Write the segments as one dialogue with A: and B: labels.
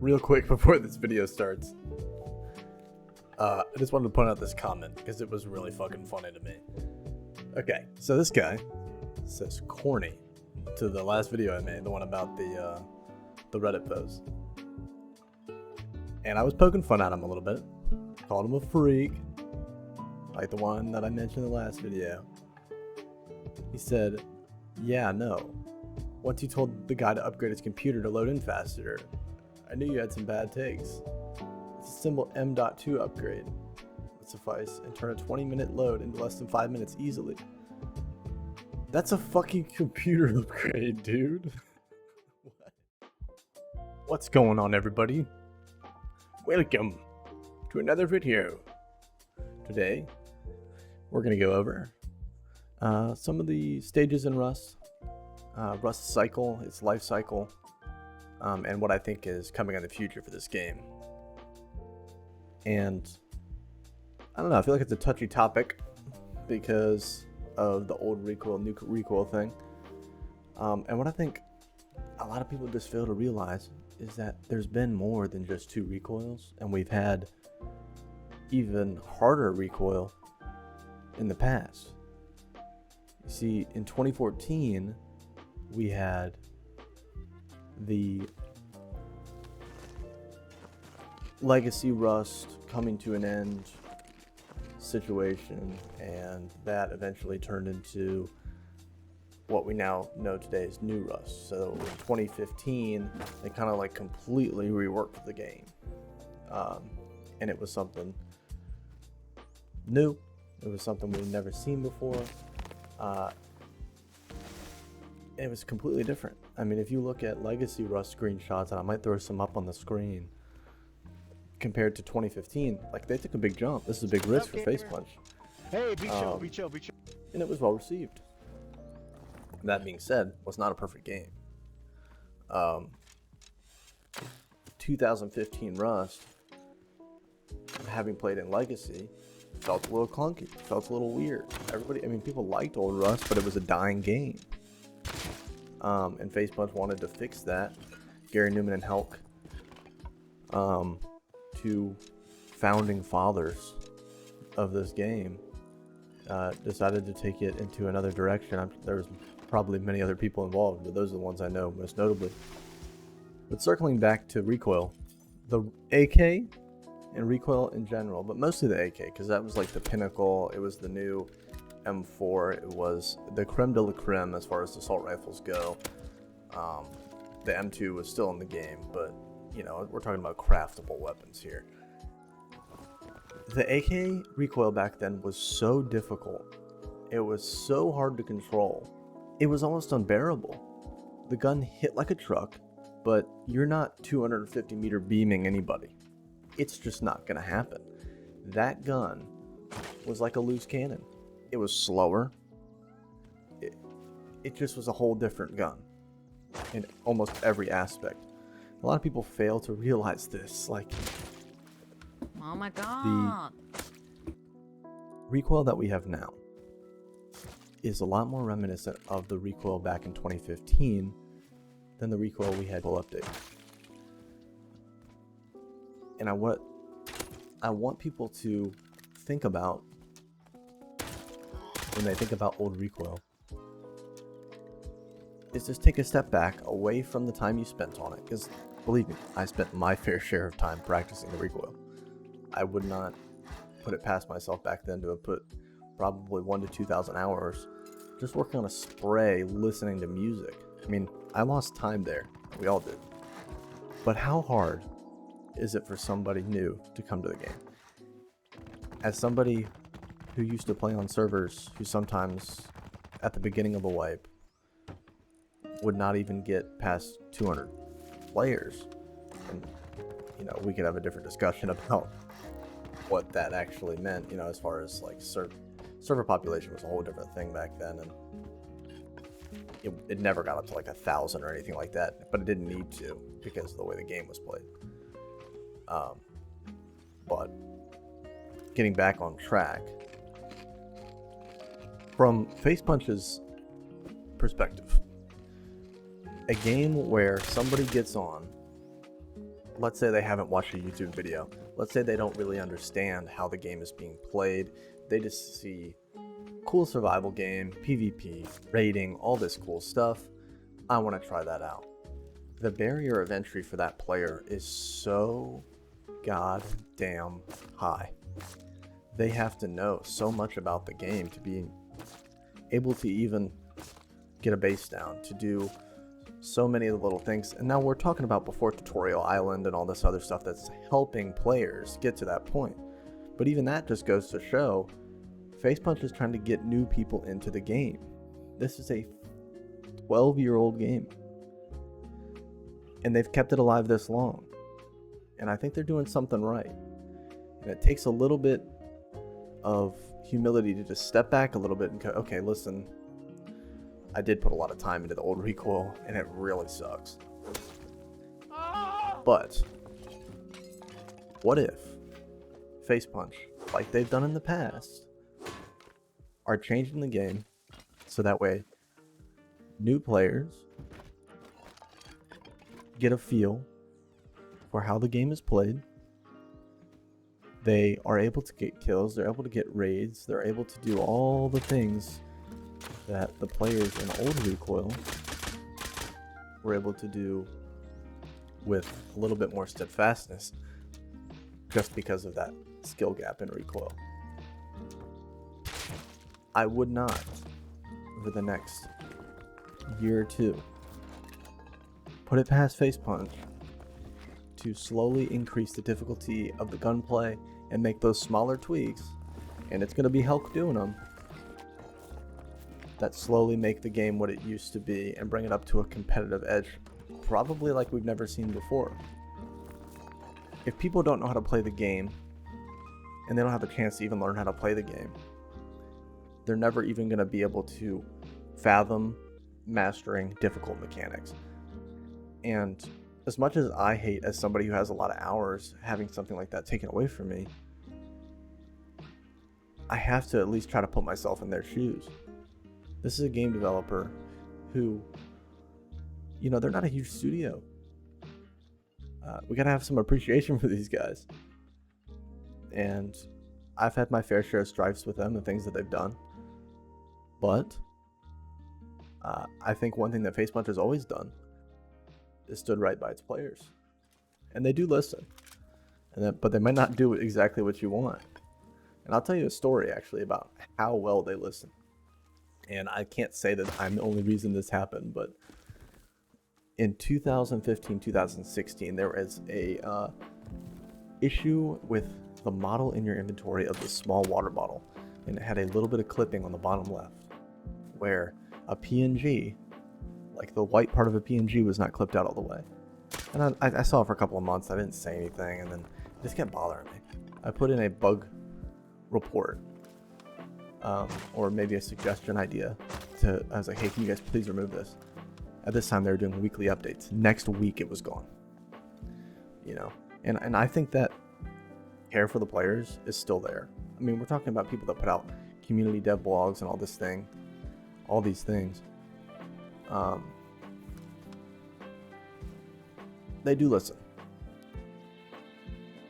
A: real quick before this video starts. I just wanted to point out this comment because it was really fucking funny to me. Okay, so this guy says corny to the last video I made, the one about the Reddit post. And I was poking fun at him a little bit. Called him a freak, like the one that I mentioned in the last video. He said, yeah, no. Once you told the guy to upgrade his computer to load in faster, I knew you had some bad takes. It's a simple M.2 upgrade would suffice and turn a 20-minute load into less than 5 minutes easily. That's a fucking computer upgrade, dude. What? What's going on, everybody? Welcome to another video. Today, we're going to go over some of the stages in Rust, Rust's cycle, its life cycle, and what I think is coming in the future for this game. And I don't know, I feel like it's a touchy topic because of the old Recoil, new Recoil thing. And what I think a lot of people just fail to realize is that there's been more than just two recoils, and we've had even harder recoil in the past. You see, in 2014, we had the legacy Rust coming to an end situation, and that eventually turned into what we now know today as new Rust. So in 2015, they kind of like completely reworked the game, and it was something new. It was something we'd never seen before. It was completely different. I mean, if you look at legacy Rust screenshots, and I might throw some up on the screen, compared to 2015, like they took a big jump. This is a big risk for Facepunch.
B: Hey, be chill.
A: And it was well received. That being said, it was not a perfect game. 2015 Rust, having played in Legacy, felt a little clunky, felt a little weird. Everybody, I mean, people liked old Rust, but it was a dying game. And Facepunch wanted to fix that. Gary Newman and Helk, two founding fathers of this game, decided to take it into another direction. There's probably many other people involved, but those are the ones I know most notably. But circling back to Recoil, the AK and Recoil in general, but mostly the AK, because that was like the pinnacle. It was the new M4. It was the creme de la creme as far as assault rifles go. The M2 was still in the game, but you know, we're talking about craftable weapons here. The AK recoil back then was so difficult. It was so hard to control. It was almost unbearable. The gun hit like a truck, but you're not 250 meter beaming anybody. It's just not gonna happen. That gun was like a loose cannon. It was slower. It just was a whole different gun in almost every aspect. A lot of people fail to realize this. Like,
C: oh my god.
A: The recoil that we have now is a lot more reminiscent of the recoil back in 2015 than the recoil we had full update. And I want people to think about, when they think about old recoil, is just take a step back away from the time you spent on it. Because believe me, I spent my fair share of time practicing the recoil. I would not put it past myself back then to have put probably 1,000 to 2,000 hours just working on a spray, listening to music. I mean, I lost time there. We all did. But how hard is it for somebody new to come to the game? As somebody who used to play on servers who sometimes, at the beginning of a wipe, would not even get past 200 players, and you know, we could have a different discussion about what that actually meant, you know, as far as like server population was a whole different thing back then, and it never got up to like 1,000 or anything like that, but it didn't need to because of the way the game was played. But getting back on track, from Facepunch's perspective, a game where somebody gets on, let's say they haven't watched a YouTube video. Let's say they don't really understand how the game is being played. They just see cool survival game, PvP, raiding, all this cool stuff. I want to try that out. The barrier of entry for that player is so goddamn high. They have to know so much about the game to be able to even get a base down, to do so many of the little things. And now we're talking about before Tutorial Island and all this other stuff that's helping players get to that point. But even that just goes to show Facepunch is trying to get new people into the game. This is a 12-year-old game. And they've kept it alive this long. And I think they're doing something right. And it takes a little bit of humility to just step back a little bit and go, okay, listen, I did put a lot of time into the old Recoil, and it really sucks. But what if Facepunch, like they've done in the past, are changing the game so that way new players get a feel for how the game is played. They are able to get kills, they're able to get raids, they're able to do all the things that the players in old Recoil were able to do with a little bit more steadfastness just because of that skill gap in Recoil. I would not, over the next year or two, put it past Facepunch to slowly increase the difficulty of the gunplay and make those smaller tweaks, and it's going to be Helk doing them, that slowly make the game what it used to be and bring it up to a competitive edge, probably like we've never seen before. If people don't know how to play the game, and they don't have a chance to even learn how to play the game, they're never even going to be able to fathom mastering difficult mechanics. And as much as I hate, as somebody who has a lot of hours, having something like that taken away from me, I have to at least try to put myself in their shoes. This is a game developer who, you know, they're not a huge studio. We gotta have some appreciation for these guys. And I've had my fair share of strifes with them and things that they've done. But I think one thing that Facepunch has always done is stood right by its players. And they do listen. But they might not do exactly what you want. And I'll tell you a story actually about how well they listen. And I can't say that I'm the only reason this happened, but in 2015-2016 there was a issue with the model in your inventory of the small water bottle, and it had a little bit of clipping on the bottom left where a PNG, like the white part of a PNG, was not clipped out all the way. And I saw it for a couple of months. I didn't say anything, and then it just kept bothering me. I put in a bug report, or maybe a suggestion idea. I was like, hey, can you guys please remove this? At this time, they were doing weekly updates. Next week, it was gone. You know, and I think that care for the players is still there. I mean, we're talking about people that put out community dev blogs and all these things. They do listen.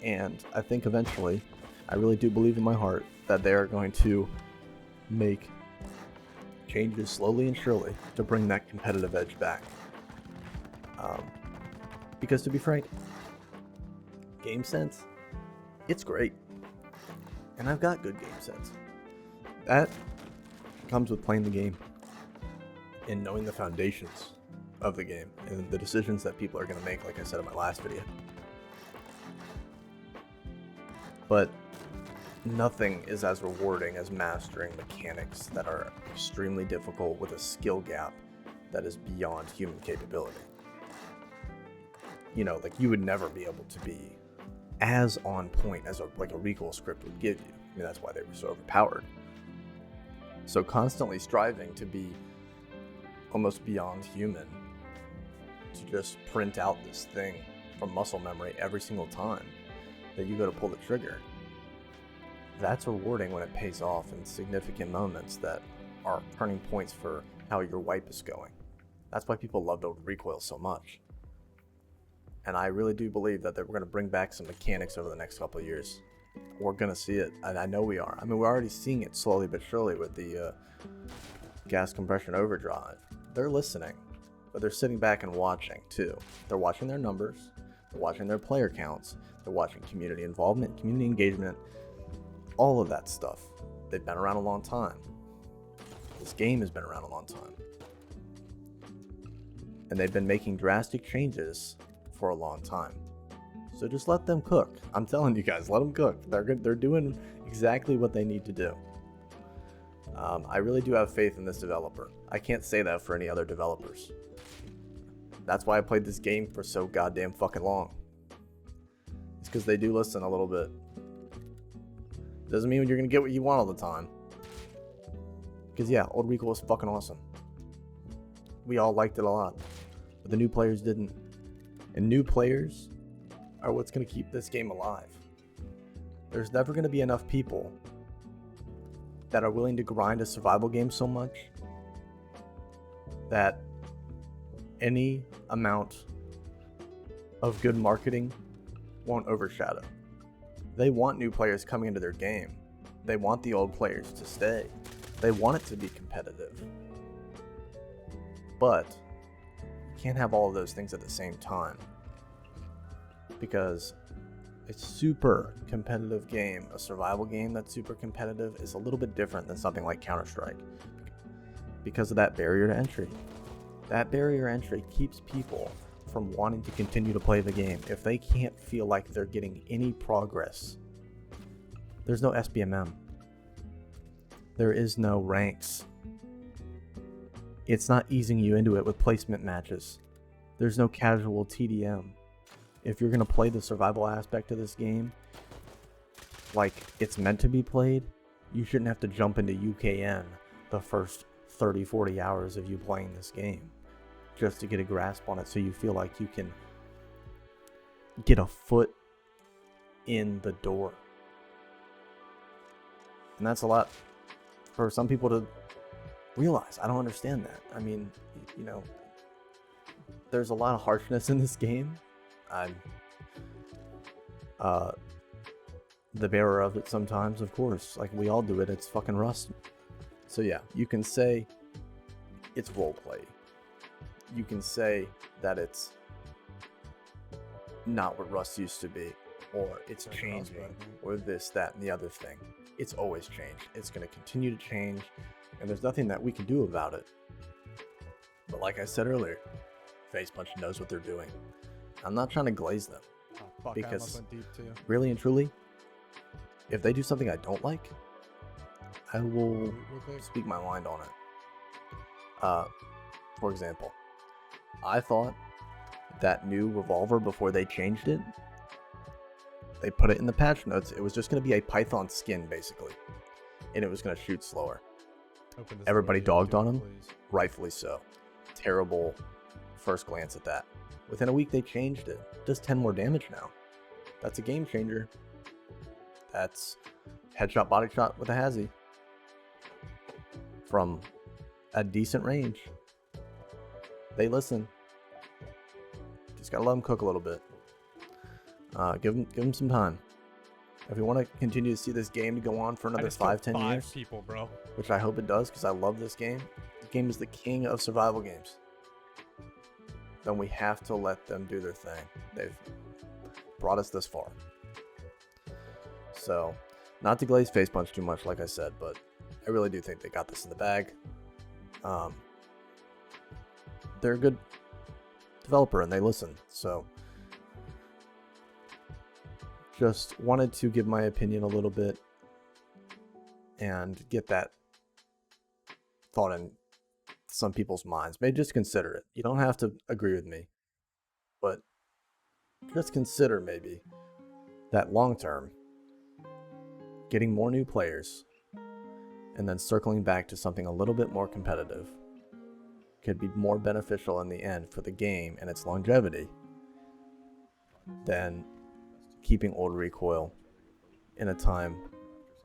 A: And I think eventually, I really do believe in my heart that they are going to make changes slowly and surely to bring that competitive edge back. Because to be frank, game sense, it's great. And I've got good game sense. That comes with playing the game and knowing the foundations of the game and the decisions that people are going to make, like I said in my last video. But nothing is as rewarding as mastering mechanics that are extremely difficult with a skill gap that is beyond human capability. You know, like you would never be able to be as on point as a Recoil script would give you. I mean, that's why they were so overpowered. So constantly striving to be almost beyond human, to just print out this thing from muscle memory every single time that you go to pull the trigger. That's rewarding when it pays off in significant moments that are turning points for how your wipe is going. That's why people loved old Recoil so much. And I really do believe that we're going to bring back some mechanics over the next couple of years. We're going to see it, and I know we are. I mean, we're already seeing it slowly but surely with the gas compression overdrive. They're listening, but they're sitting back and watching too. They're watching their numbers, they're watching their player counts, they're watching community involvement, community engagement, all of that stuff. They've been around a long time. This game has been around a long time. And they've been making drastic changes for a long time. So just let them cook. I'm telling you guys, let them cook. They're doing exactly what they need to do. I really do have faith in this developer. I can't say that for any other developers. That's why I played this game for so goddamn fucking long. It's because they do listen a little bit. Doesn't mean you're gonna get what you want all the time. Because yeah, old Recoil was fucking awesome. We all liked it a lot. But the new players didn't. And new players are what's gonna keep this game alive. There's never gonna be enough people that are willing to grind a survival game so much that any amount of good marketing won't overshadow. They want new players coming into their game. They want the old players to stay. They want it to be competitive. But you can't have all of those things at the same time. Because a super competitive game, a survival game that's super competitive, is a little bit different than something like Counter-Strike. Because of that barrier to entry. That barrier to entry keeps people from wanting to continue to play the game. If they can't feel like they're getting any progress, there's no SBMM. There is no ranks. It's not easing you into it with placement matches. There's no casual TDM. If you're going to play the survival aspect of this game like it's meant to be played, you shouldn't have to jump into UKN the first 30-40 hours of you playing this game just to get a grasp on it, so you feel like you can get a foot in the door. And that's a lot for some people to realize. I don't understand that. I mean, you know, there's a lot of harshness in this game. I'm the bearer of it sometimes, of course. Like, we all do it. It's fucking Rust. So yeah, you can say it's roleplay. You can say that it's not what Rust used to be, or it's changing, or this, that, and the other thing. It's always changed. It's going to continue to change, and there's nothing that we can do about it. But like I said earlier, Facepunch knows what they're doing. I'm not trying to glaze them, because really and truly, if they do something I don't like, I will speak my mind on it. For example, I thought that new revolver, before they changed it, they put it in the patch notes, it was just going to be a Python skin, basically, and it was going to shoot slower. Everybody dogged on him, rightfully so. Terrible first glance at that. Within a week, they changed it. It does 10 more damage now. That's a game changer. That's headshot, body shot with a hazy from a decent range. They listen. Just gotta let them cook a little bit. Give them some time. If we want to continue to see this game to go on for another 5-10 years,
B: people, bro.
A: which I hope it does, because I love this game. The game is the king of survival games. Then we have to let them do their thing. They've brought us this far. So, not to glaze Facepunch too much, like I said, but I really do think they got this in the bag. They're a good developer and they listen. So, just wanted to give my opinion a little bit and get that thought in some people's minds. Maybe just consider it. You don't have to agree with me, but just consider maybe that long term, getting more new players and then circling back to something a little bit more competitive could be more beneficial in the end for the game and its longevity than keeping old Recoil in a time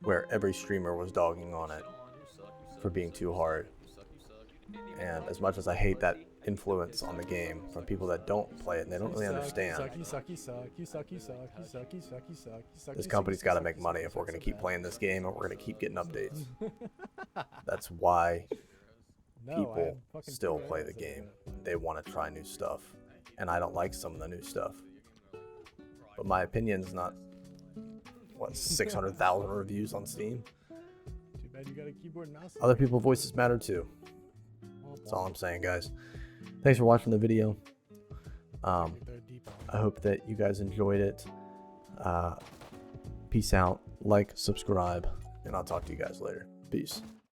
A: where every streamer was dogging on it for being too hard. And as much as I hate that influence on the game from people that don't play it and they don't really understand. This company's got to make money if we're going to keep playing this game and we're going to keep getting updates. That's why people still play the game. They want to try new stuff, and I don't like some of the new stuff. But my opinion's not, what, 600,000 reviews on Steam?
B: Too bad you got a keyboard and mouse.
A: Other people's voices matter too. That's all I'm saying, guys. Thanks for watching the video. I hope that you guys enjoyed it. Peace out, like, subscribe, and I'll talk to you guys later. Peace.